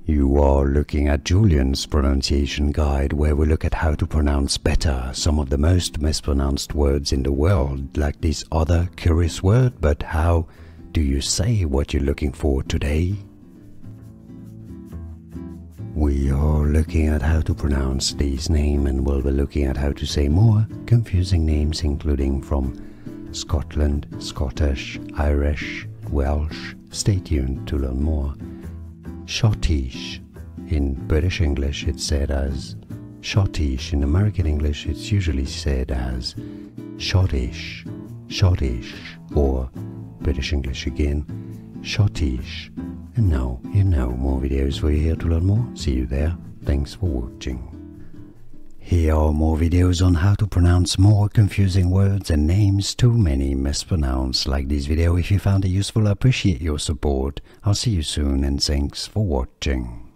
You are looking at Julian's pronunciation guide, where we look at how to pronounce better some of the most mispronounced words in the world, like this other curious word. But how do you say what you're looking for today? We are looking at how to pronounce these names, and we'll be looking at how to say more confusing names, including from Scotland, Scottish, Irish, Welsh. Stay tuned to learn more. Schottisch. In British English it's said as Schottisch. In American English it's usually said as Schottisch, Schottisch, or British English again, Schottisch. And now you know more videos for you here to learn more. See you there. Thanks for watching. Here are more videos on how to pronounce more confusing words and names too many mispronounced. Like this video if you found it useful. I appreciate your support. I'll see you soon and thanks for watching.